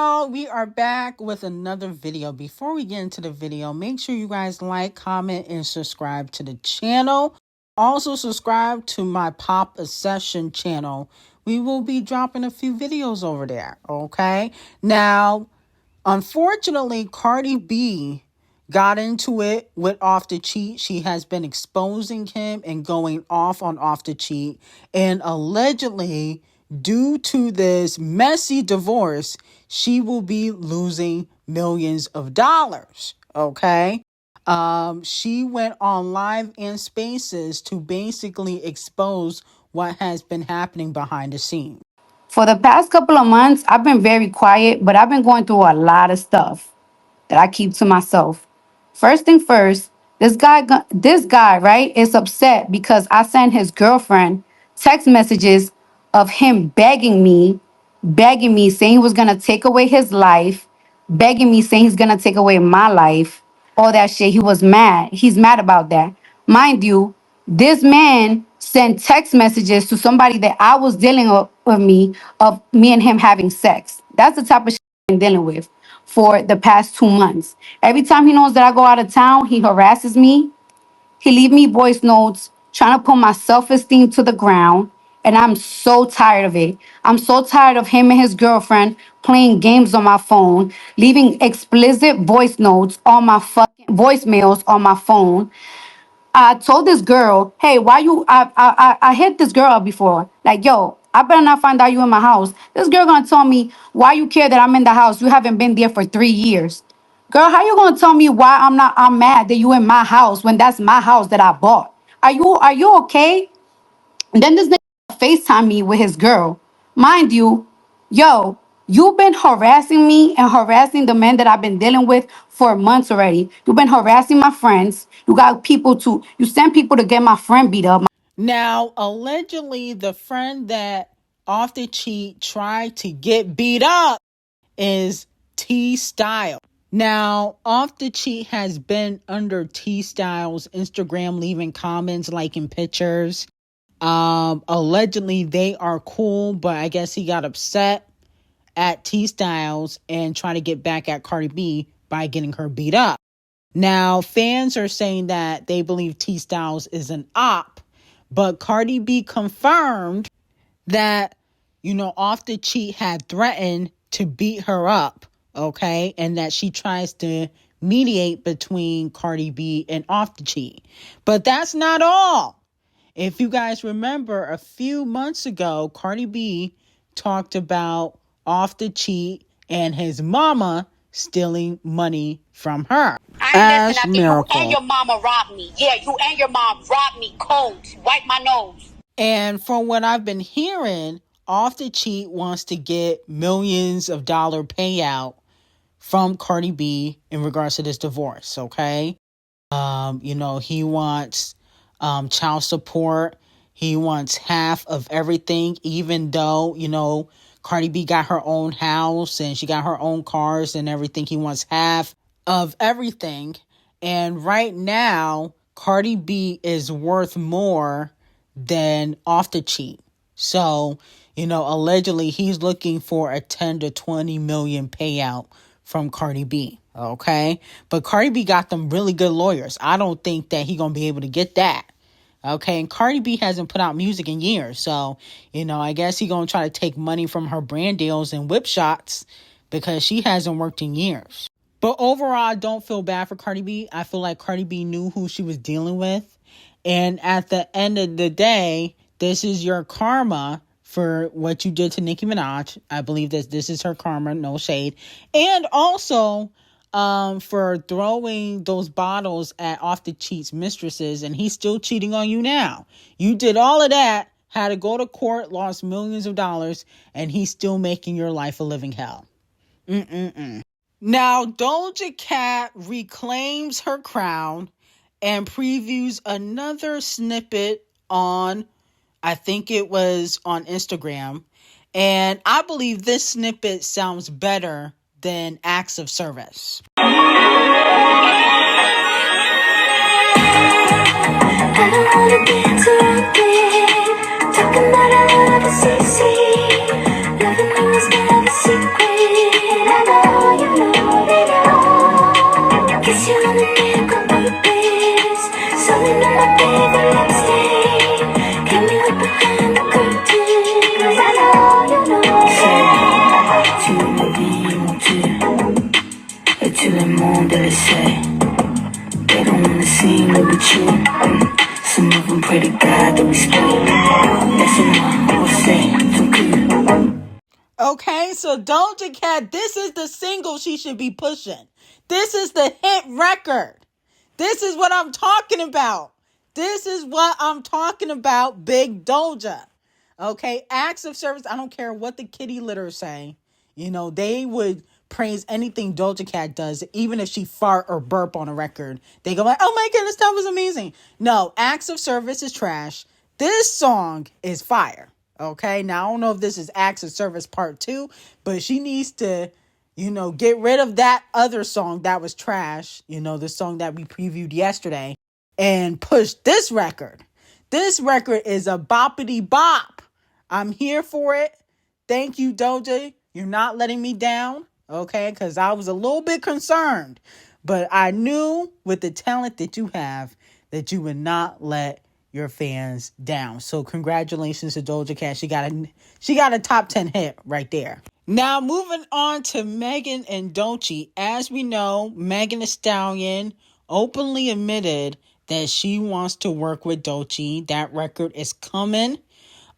y'all, we are back with another video. Before we get into the video, make sure you guys like, comment, and subscribe to the channel. Also subscribe to my Pop a Session channel. We will be dropping a few videos over there, okay? Now, unfortunately, Cardi B got into it with Off the Cheat. She has been exposing him and going off on Off the Cheat. And allegedly, due to this messy divorce, she will be losing millions of dollars. Okay? She went on Live and Spaces to basically expose what has been happening behind the scenes. For the past couple of months, I've been very quiet, but I've been going through a lot of stuff that I keep to myself. First thing first, this guy, right, is upset because I sent his girlfriend text messages of him begging me, saying he was gonna take away his life, begging me, saying he's gonna take away my life, all that shit. He was mad. He's mad about that. Mind you, this man sent text messages to somebody that I was dealing with me of me and him having sex. That's the type of shit I've been dealing with for the past 2 months. Every time he knows that I go out of town, he harasses me. He leave me voice notes trying to put my self-esteem to the ground. And I'm so tired of it. I'm so tired of him and his girlfriend playing games on my phone, leaving explicit voice notes on my fucking voicemails on my phone. I told this girl, hey, why you I hit this girl up before. Like, yo, I better not find out you in my house. This girl gonna tell me why you care that I'm in the house. You haven't been there for 3 years. Girl, how you gonna tell me why I'm mad that you in my house when that's my house that I bought? Are you okay? And then this nigga FaceTime me with his girl. Mind you, yo, you've been harassing me and harassing the men that I've been dealing with for months already. You've been harassing my friends. You send people to get my friend beat up. Now, allegedly, the friend that Off the Cheat tried to get beat up is Thee Stallion. Now, Off the Cheat has been under Thee Stallion's Instagram, leaving comments, liking pictures. Allegedly, they are cool, but I guess he got upset at Thee Stallion's and trying to get back at Cardi B by getting her beat up. Now, fans are saying that they believe Thee Stallion's is an op, but Cardi B confirmed that, Off the Cheat had threatened to beat her up, okay? And that she tries to mediate between Cardi B and Off the Cheat. But that's not all. If you guys remember, a few months ago, Cardi B talked about Off the Cheat and his mama stealing money from her. Listen, after you and your mama robbed me. Yeah, you and your mom robbed me cold. Wipe my nose. And from what I've been hearing, Off the Cheat wants to get millions of dollar payout from Cardi B in regards to this divorce, okay? He wants child support. He wants half of everything, even though, Cardi B got her own house and she got her own cars and everything. He wants half of everything. And right now, Cardi B is worth more than Off the Cheat. So, allegedly he's looking for a 10 to 20 million payout from Cardi B. Okay. But Cardi B got them really good lawyers. I don't think that he gonna be able to get that. Okay. And Cardi B hasn't put out music in years. So, I guess he gonna try to take money from her brand deals and whip shots because she hasn't worked in years. But overall, I don't feel bad for Cardi B. I feel like Cardi B knew who she was dealing with. And at the end of the day, this is your karma for what you did to Nicki Minaj. I believe that this is her karma, no shade. And also for throwing those bottles at Off the Cheat's mistresses, and he's still cheating on you now. You did all of that, had to go to court, lost millions of dollars, and he's still making your life a living hell. Now, Doja Cat reclaims her crown and previews another snippet on, I think it was on Instagram. And I believe this snippet sounds better than Acts of Service. I don't wanna be interrupted. Talking about I love a CC. Loving me was kind of a secret. Okay, so Doja Cat, this is the single she should be pushing. This is the hit record. This is what I'm talking about. This is what I'm talking about, Big Doja. Okay, acts of service. I don't care what the kitty litter say. You know, they would praise anything Doja Cat does, even if she fart or burp on a record. They go like, oh my goodness, that was amazing. No, acts of service is trash. This song is fire. Okay, now I don't know if this is acts of service part 2, but she needs to, get rid of that other song that was trash, the song that we previewed yesterday, and push this record. This record is a boppity bop. I'm here for it. Thank you, Doja. You're not letting me down, okay? Because I was a little bit concerned, but I knew with the talent that you have that you would not let your fans down. So congratulations to Doja Cat. She got a top 10 hit right there. Now moving on to Megan and D0JA. As we know, Megan Thee Stallion openly admitted that she wants to work with D0JA. That record is coming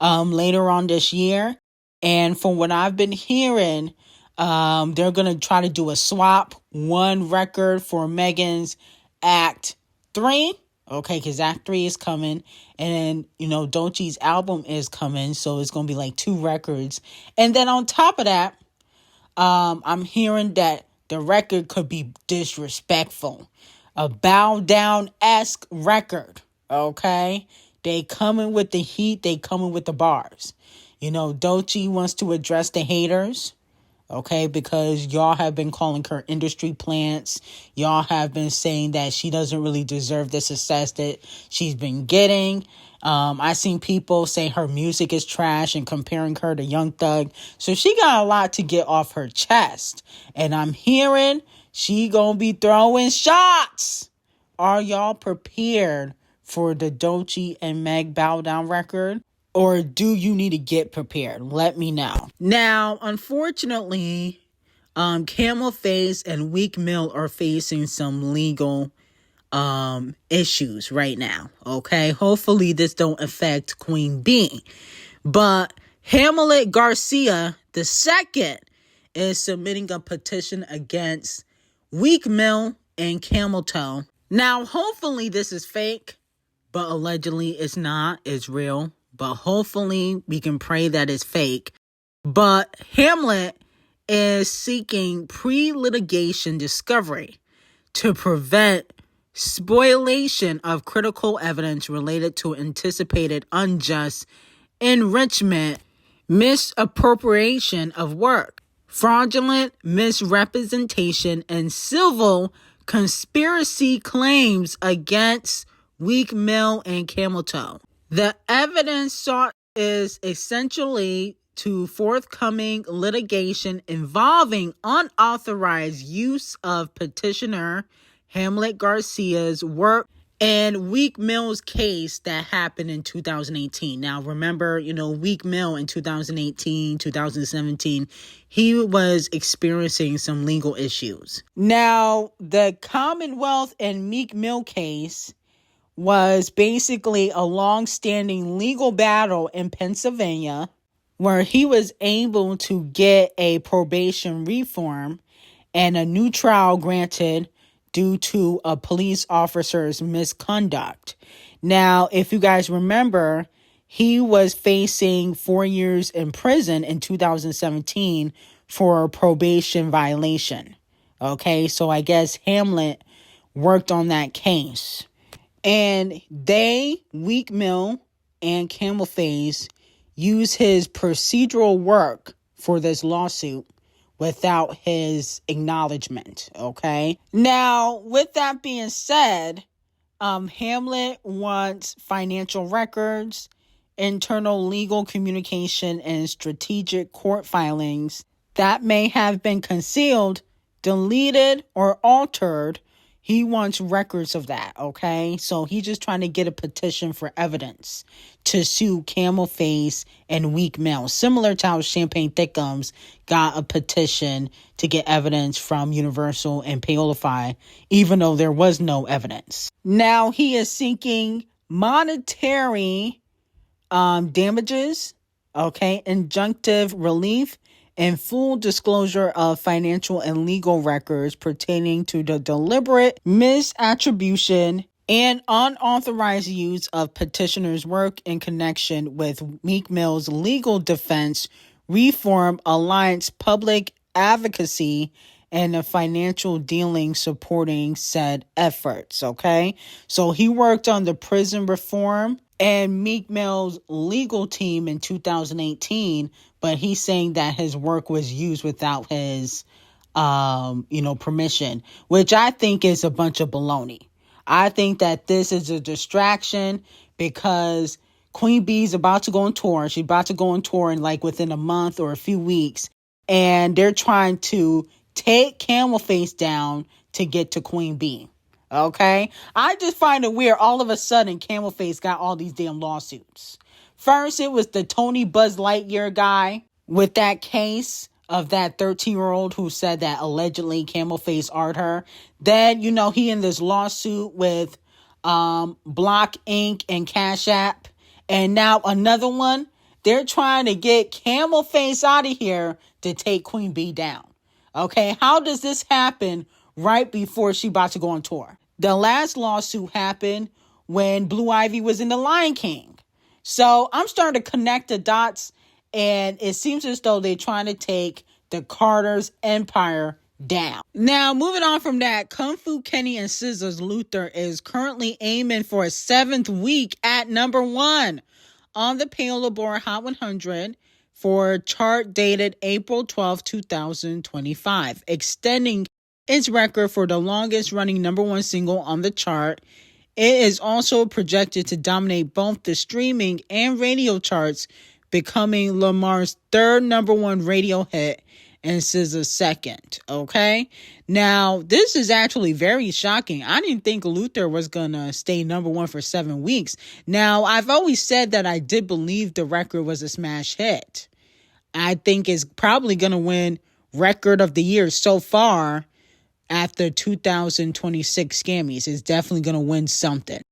later on this year. And from what I've been hearing, they're going to try to do a swap. One record for Megan's Act 3. Okay, because Act 3 is coming. And then, D0JA's album is coming. So it's going to be like 2 records. And then on top of that, I'm hearing that the record could be disrespectful. A bow down-esque record. Okay? They coming with the heat. They coming with the bars. D0JA wants to address the haters. Okay, because y'all have been calling her industry plants. Y'all have been saying that she doesn't really deserve the success that she's been getting. I seen people say her music is trash and comparing her to Young Thug. So she got a lot to get off her chest. And I'm hearing she gonna be throwing shots. Are y'all prepared for the D0JA and Meg Bow Down record? Or do you need to get prepared? Let me know. Now, unfortunately, Camel Face and Meek Mill are facing some legal issues right now. Okay, hopefully this don't affect Queen Bee. But Hamlet Garcia II is submitting a petition against Meek Mill and Camel Toe. Now, hopefully this is fake, but allegedly it's not. It's real. But hopefully we can pray that it's fake. But Hamlet is seeking pre-litigation discovery to prevent spoliation of critical evidence related to anticipated unjust enrichment, misappropriation of work, fraudulent misrepresentation, and civil conspiracy claims against Meek Mill and Camel Toe. The evidence sought is essentially to forthcoming litigation involving unauthorized use of petitioner Hamlet Garcia's work and Meek Mill's case that happened in 2018. Now, remember, Meek Mill in 2018, 2017, he was experiencing some legal issues. Now, the Commonwealth and Meek Mill case was basically a long-standing legal battle in Pennsylvania where he was able to get a probation reform and a new trial granted due to a police officer's misconduct. Now, if you guys remember, he was facing 4 years in prison in 2017 for a probation violation. Okay, so I guess Hamlet worked on that case. And Meek Mill and Camel Face, use his procedural work for this lawsuit without his acknowledgement, okay? Now, with that being said, Hamlet wants financial records, internal legal communication, and strategic court filings that may have been concealed, deleted, or altered. He wants records of that, okay? So he's just trying to get a petition for evidence to sue Camel Face and Meek Mill, similar to how Champagne Thickums got a petition to get evidence from Universal and Paolify, even though there was no evidence. Now he is seeking monetary damages, okay, injunctive relief, and full disclosure of financial and legal records pertaining to the deliberate misattribution and unauthorized use of petitioner's work in connection with Meek Mill's legal defense, Reform Alliance public advocacy, and the financial dealings supporting said efforts, okay? So he worked on the prison reform and Meek Mill's legal team in 2018, but he's saying that his work was used without his, permission, which I think is a bunch of baloney. I think that this is a distraction because Queen B's about to go on tour. She's about to go on tour in like within a month or a few weeks. And they're trying to take Camel Face down to get to Queen B. Okay? I just find it weird. All of a sudden, Camel Face got all these damn lawsuits. First, it was the Tony Buzz Lightyear guy with that case of that 13-year-old who said that allegedly Camel Face art her. Then, he in this lawsuit with Block Inc. and Cash App. And now another one. They're trying to get Camel Face out of here to take Queen B down. Okay, how does this happen right before she about to go on tour? The last lawsuit happened when Blue Ivy was in The Lion King. So I'm starting to connect the dots, and it seems as though they're trying to take the Carter's empire down. Now, moving on from that, Kung Fu Kenny and SZA's Luther is currently aiming for a 7th week at number 1 on the Billboard Hot 100 for chart dated April 12, 2025, extending its record for the longest running number 1 single on the chart. It is also projected to dominate both the streaming and radio charts, becoming Lamar's 3rd number 1 radio hit and SZA's 2nd. Okay? Now, this is actually very shocking. I didn't think Luther was gonna stay number 1 for 7 weeks. Now, I've always said that I did believe the record was a smash hit. I think it's probably gonna win record of the year so far after 2026 Scammys. It's definitely gonna win something.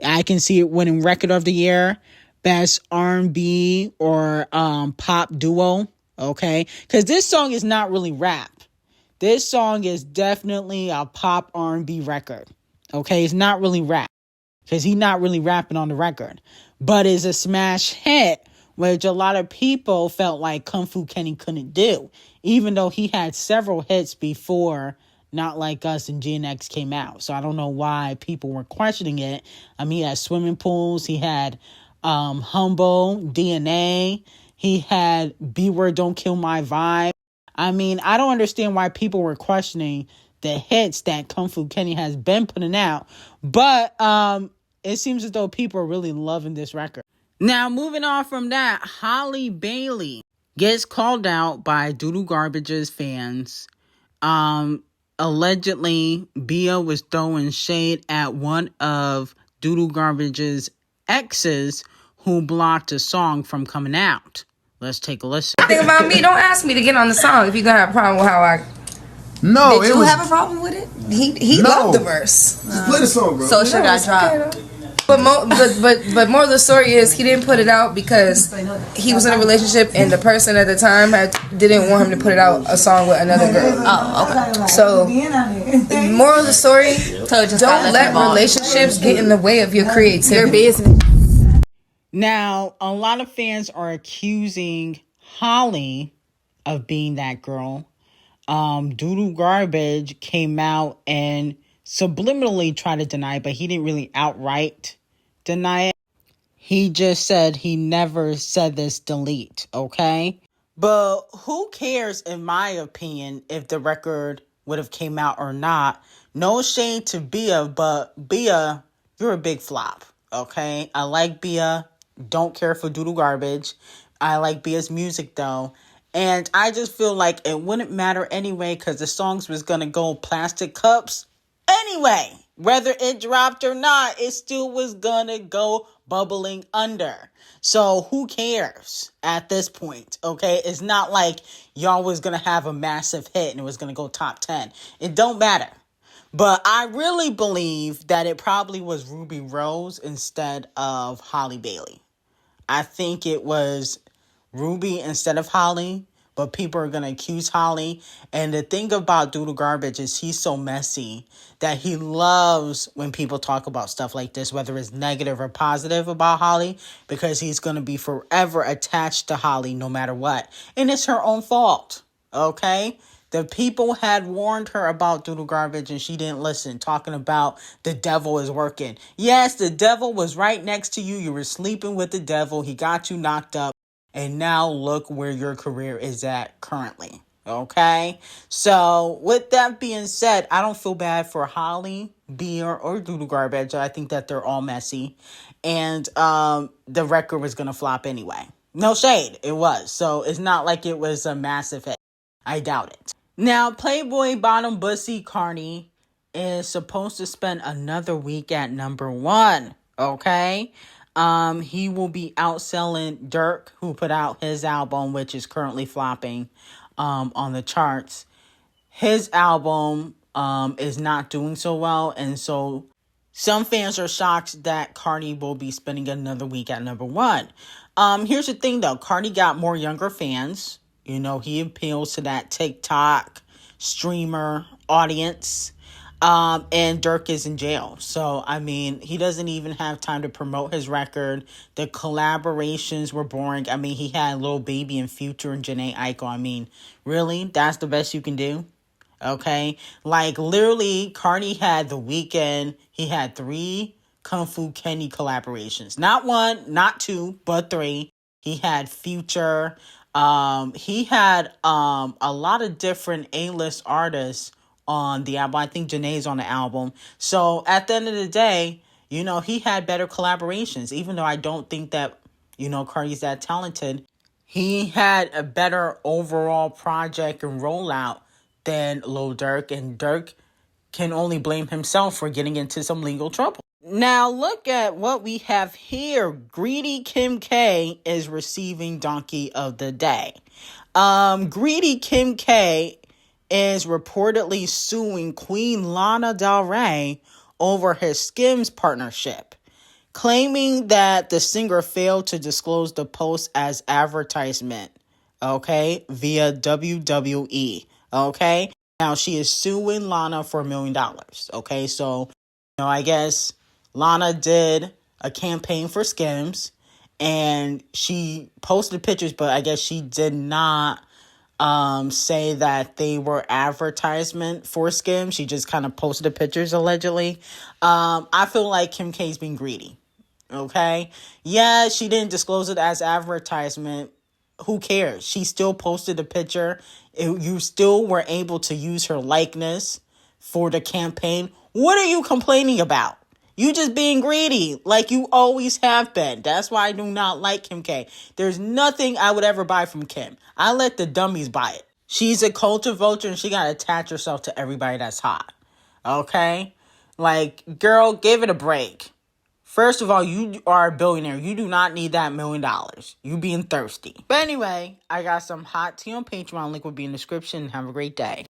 I can see it winning record of the year, best R&B or pop duo. Okay, because this song is not really rap. This song is definitely a pop R&B record. Okay, it's not really rap because he's not really rapping on the record, but it's a smash hit, which a lot of people felt like Kung Fu Kenny couldn't do, even though he had several hits before Not Like Us and GNX came out. So I don't know why people were questioning it. I mean, he had Swimming Pools, he had Humble, DNA. He had B Word Don't Kill My Vibe. I mean, I don't understand why people were questioning the hits that Kung Fu Kenny has been putting out. But it seems as though people are really loving this record. Now, moving on from that, Halle Bailey gets called out by D0WN's fans. Allegedly, Bia was throwing shade at one of D0WN's exes who blocked a song from coming out. Let's take a listen. The thing about me, don't ask me to get on the song if you're gonna have a problem with how I. No, did you have a problem with it? He loved the verse. Just play the song, bro. So it should got dropped. But more of the story is he didn't put it out because he was in a relationship and the person at the time didn't want him to put it out a song with another girl. Oh, okay. So more of the story, don't let relationships get in the way of your creativity. Your business. Now, a lot of fans are accusing Holly of being that girl. D0WN came out and subliminally tried to deny it, but he didn't really outright deny it. He just said he never said this delete, okay? But who cares, in my opinion, if the record would have came out or not? No shade to Bia, but Bia, you're a big flop, okay? I like Bia. Don't care for D0WN. I like Bia's music though. And I just feel like it wouldn't matter anyway because the songs was going to go plastic cups anyway. Whether it dropped or not, it still was going to go bubbling under. So who cares at this point, okay? It's not like y'all was going to have a massive hit and it was going to go top 10. It don't matter. But I really believe that it probably was Ruby Rose instead of Halle Bailey. I think it was Ruby instead of Halle. but people are going to accuse Halle. And the thing about Doodle Garbage is he's so messy that he loves when people talk about stuff like this, whether it's negative or positive about Halle, because he's going to be forever attached to Halle no matter what. And it's her own fault, okay? The people had warned her about Doodle Garbage and she didn't listen, talking about the devil is working. Yes, the devil was right next to you. You were sleeping with the devil. He got you knocked up. And now look where your career is at currently. Okay? So with that being said, I don't feel bad for Halle, B, or Doodle Garbage. I think that they're all messy. And the record was going to flop anyway. No shade. It was. So it's not like it was a massive hit. I doubt it. Now, Playboi Bottom Bussy Carti is supposed to spend another week at #1. Okay? He will be outselling Durk, who put out his album, which is currently flopping on the charts. His album is not doing so well, and so some fans are shocked that Carti will be spending another week at #1. Here's the thing, though. Carti got more younger fans. You know, he appeals to that TikTok streamer audience. And Durk is in jail. So, I mean, he doesn't even have time to promote his record. The collaborations were boring. I mean, he had Lil Baby and Future and Jhené Aiko. I mean, really? That's the best you can do? Okay? Like, literally, Carti had The Weeknd. He had 3 Kung Fu Kenny collaborations. Not 1, not 2, but 3. He had Future. He had a lot of different A-list artists on the album. I think Janae's on the album. So at the end of the day, you know, he had better collaborations. Even though I don't think that, you know, Carti's that talented, he had a better overall project and rollout than Lil Durk. And Durk can only blame himself for getting into some legal trouble. Now look at what we have here. Greedy Kim K is receiving Donkey of the Day. Greedy Kim K is reportedly suing Queen Lana Del Rey over his Skims partnership, claiming that the singer failed to disclose the post as advertisement, okay, via WWE, okay? Now, she is suing Lana for $1 million, okay? So, you know, I guess Lana did a campaign for Skims, and she posted pictures, but I guess she did not say that they were advertisement for Skims. She just kind of posted the pictures, allegedly. I feel like Kim K's being greedy, okay? Yeah, she didn't disclose it as advertisement. Who cares? She still posted the picture. You still were able to use her likeness for the campaign. What are you complaining about? You just being greedy like you always have been. That's why I do not like Kim K. There's nothing I would ever buy from Kim. I let the dummies buy it. She's a culture vulture and she got to attach herself to everybody that's hot. Okay? Like, girl, give it a break. First of all, you are a billionaire. You do not need that $1 million. You being thirsty. But anyway, I got some hot tea on Patreon. Link will be in the description. Have a great day.